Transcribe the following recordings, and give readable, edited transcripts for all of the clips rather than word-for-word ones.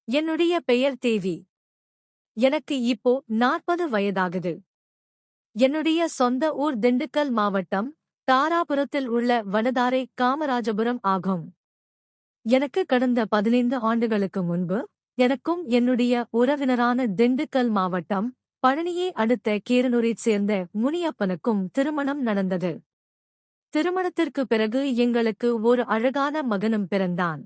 என்னுடைய பெயர் தேவி. எனக்கு இப்போ 40 வயதாகுது. என்னுடைய சொந்த ஊர் திண்டுக்கல் மாவட்டம், தாராபுரத்தில் உள்ள வனதாரை காமராஜபுரம் ஆகும். எனக்கு கடந்த 15 ஆண்டுகளுக்கு முன்பு, எனக்கும் என்னுடைய உறவினரான திண்டுக்கல் மாவட்டம், பழனியை அடுத்த கீரனூரைச் சேர்ந்த முனியப்பனுக்கும் திருமணம் நடந்தது. திருமணத்திற்கு பிறகு எங்களுக்கு ஒரு அழகான மகனும் பிறந்தான்.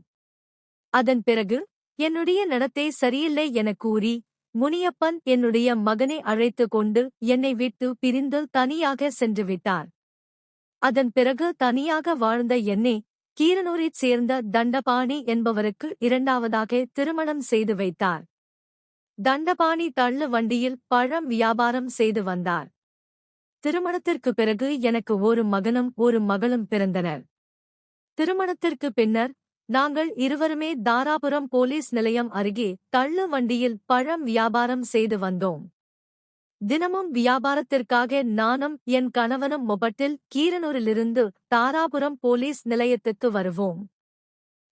அதன் பிறகு, என்னுடைய நடத்தை சரியில்லை எனக் கூறி, முனியப்பன் என்னுடைய மகனை அழைத்து கொண்டு என்னை விட்டு பிரிந்து தனியாக சென்று விட்டார். அதன் பிறகு தனியாக வாழ்ந்த என்னை, கீரனூரைச் சேர்ந்த தண்டபாணி என்பவருக்கு இரண்டாவதாக திருமணம் செய்து வைத்தார். தண்டபாணி தள்ளு வண்டியில் பழம் வியாபாரம் செய்து வந்தார். திருமணத்திற்கு பிறகு எனக்கு ஒரு மகனும் ஒரு மகளும் பிறந்தனர். திருமணத்திற்கு பின்னர், நாங்கள் இருவருமே தாராபுரம் போலீஸ் நிலையம் அருகே தள்ளு வண்டியில் பழம் வியாபாரம் செய்து வந்தோம். தினமும் வியாபாரத்திற்காக நானும் என் கணவனும் மொபட்டில் கீரனூரிலிருந்து தாராபுரம் போலீஸ் நிலையத்துக்கு வருவோம்.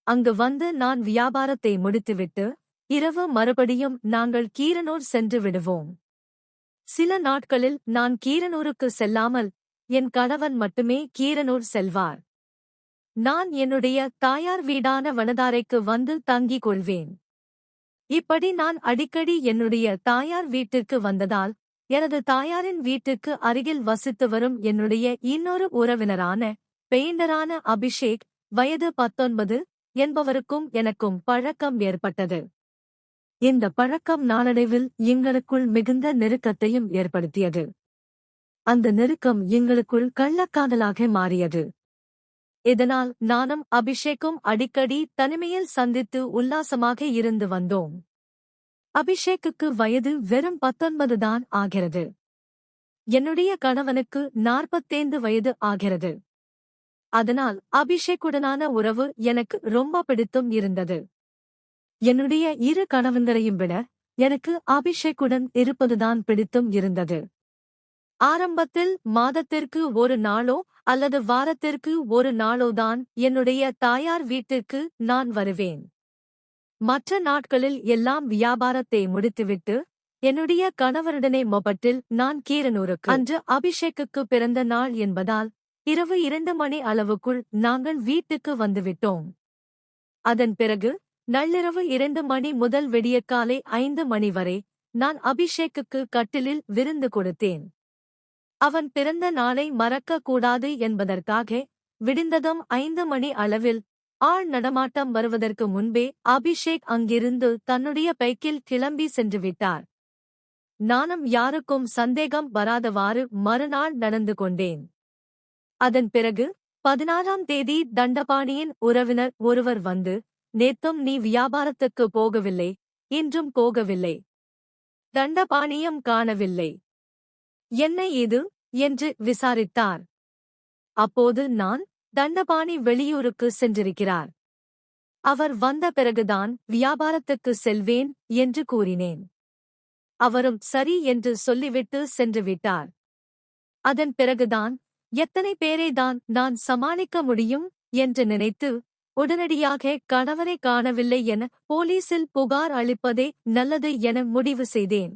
அங்கு வந்து நான் வியாபாரத்தை முடித்துவிட்டு, இரவு மறுபடியும் நாங்கள் கீரனூர் சென்று விடுவோம். சில நாட்களில் நான் கீரனூருக்கு செல்லாமல், என் கணவன் மட்டுமே கீரனூர் செல்வார். நான் என்னுடைய தாயார் வீடான வனதாரைக்கு வந்து தங்கிக் கொள்வேன். இப்படி நான் அடிக்கடி என்னுடைய தாயார் வீட்டிற்கு வந்ததால், எனது தாயாரின் வீட்டுக்கு அருகில் வசித்து வரும் என்னுடைய இன்னொரு உறவினரான, பெயிண்டரான அபிஷேக், வயது 19 என்பவருக்கும் எனக்கும் பழக்கம் ஏற்பட்டது. இந்த பழக்கம் நாளடைவில் எங்களுக்குள் மிகுந்த நெருக்கத்தையும் ஏற்படுத்தியது. அந்த நெருக்கம் எங்களுக்குள் கள்ளக்காதலாக மாறியது. இதனால் நானும் அபிஷேக்கும் அடிக்கடி தனிமையில் சந்தித்து உல்லாசமாக இருந்து வந்தோம். அபிஷேக்குக்கு வயது வெறும் 19 தான் ஆகிறது. என்னுடைய கணவனுக்கு 45 வயது ஆகிறது. அதனால் அபிஷேக்குடனான உறவு எனக்கு ரொம்ப பிடித்தும் இருந்தது. என்னுடைய இரு கணவன்களையும் விட, எனக்கு அபிஷேக்குடன் இருப்பதுதான் பிடித்தும் இருந்தது. ஆரம்பத்தில் மாதத்திற்கு ஒரு நாளோ அல்லது வாரத்திற்கு ஒரு நாளோதான் என்னுடைய தாயார் வீட்டிற்கு நான் வருவேன். மற்ற நாட்களில் எல்லாம் வியாபாரத்தை முடித்துவிட்டு, என்னுடைய கணவருடனே மொபட்டில் நான் கீரனூருக்கு. அன்று அபிஷேக்குக்கு பிறந்த நாள் என்பதால், இரவு 2 மணி அளவுக்குள் நாங்கள் வீட்டுக்கு வந்துவிட்டோம். அதன் பிறகு, நள்ளிரவு 2 மணி முதல் விடியற்காலை 5 மணி வரை, நான் அபிஷேக்குக்கு கட்டிலில் விருந்து கொடுத்தேன். அவன் பிறந்த நாளை மறக்கக் கூடாது என்பதற்காக, விடிந்ததும் 5 மணி அளவில், ஆள் நடமாட்டம் வருவதற்கு முன்பே அபிஷேக் அங்கிருந்து தன்னுடைய பைக்கில் கிளம்பி சென்றுவிட்டார். நானும் யாருக்கும் சந்தேகம் வராதவாறு மறுநாள் நடந்து கொண்டேன். அதன் பிறகு, 16ஆம் தேதி தண்டபாணியின் உறவினர் ஒருவர் வந்து, நேத்தும் நீ வியாபாரத்துக்கு போகவில்லை, இன்றும் போகவில்லை. தண்டபாணியும் காணவில்லை. என்ன இது என்று விசாரித்தார். அப்போது நான், தண்டபாணி வெளியூருக்கு சென்றிருக்கிறார். அவர் வந்த பிறகுதான் வியாபாரத்துக்கு செல்வேன் என்று கூறினேன். அவரும் சரி என்று சொல்லிவிட்டு சென்றுவிட்டார். அதன் பிறகுதான், எத்தனை பேரைதான் நான் சமாளிக்க முடியும் என்று நினைத்து, உடனடியாக கணவனை காணவில்லை என போலீசில் புகார் அளிப்பதே நல்லது என முடிவு செய்தேன்.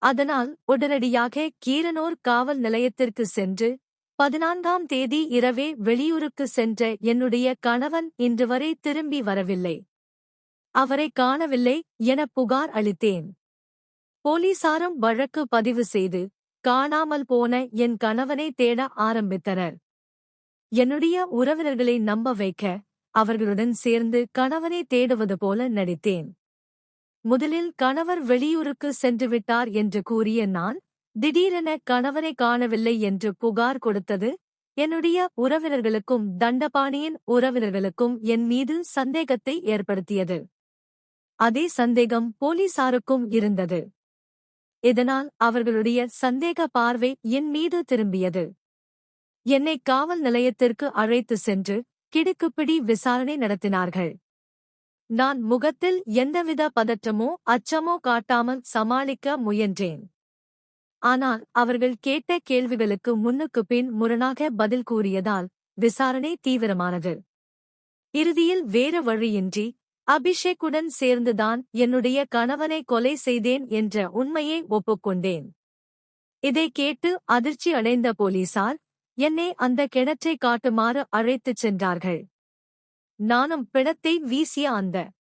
அதனால் உடனடியாக கீரனூர் காவல் நிலையத்திற்கு சென்று, 14ஆம் தேதி இரவே வெளியூருக்கு சென்ற என்னுடைய கணவன் இன்று வரை திரும்பி வரவில்லை, அவரை காணவில்லை என புகார் அளித்தேன். போலீசாரும் வழக்கு பதிவு செய்து, காணாமல் போன என் கணவனை தேட ஆரம்பித்தனர். என்னுடைய உறவினர்களை நம்ப வைக்க, அவர்களுடன் சேர்ந்து கணவனை தேடுவது போல நடித்தேன். முதலில் கணவர் வெளியூருக்கு சென்றுவிட்டார் என்று கூறிய நான், திடீரென கணவனை காணவில்லை என்று புகார் கொடுத்தது, என்னுடைய உறவினர்களுக்கும் தண்டபாணியின் உறவினர்களுக்கும் என் மீது சந்தேகத்தை ஏற்படுத்தியது. அதே சந்தேகம் போலீசாருக்கும் இருந்தது. இதனால் அவர்களுடைய சந்தேக பார்வை என் மீது திரும்பியது. என்னை காவல் நிலையத்திற்கு அழைத்து சென்று, கிடுக்குப்பிடி விசாரணை நடத்தினார்கள். நான் முகத்தில் எந்தவித பதற்றமோ அச்சமோ காட்டாமல் சமாளிக்க முயன்றேன். ஆனால் அவர்கள் கேட்ட கேள்விகளுக்கு முன்னுக்குப் பின் முரணாக பதில் கூறியதால் விசாரணை தீவிரமானது. இறுதியில் வேறு வழியின்றி, அபிஷேக்குடன் சேர்ந்துதான் என்னுடைய கணவனை கொலை செய்தேன் என்ற உண்மையை ஒப்புக்கொண்டேன். இதைக் கேட்டு அதிர்ச்சி அடைந்த போலீசார் என்னை அந்த கிணற்றை காட்டுமாறு அழைத்துச் சென்றார்கள். நானும் பிணத்தை வீசிய அந்த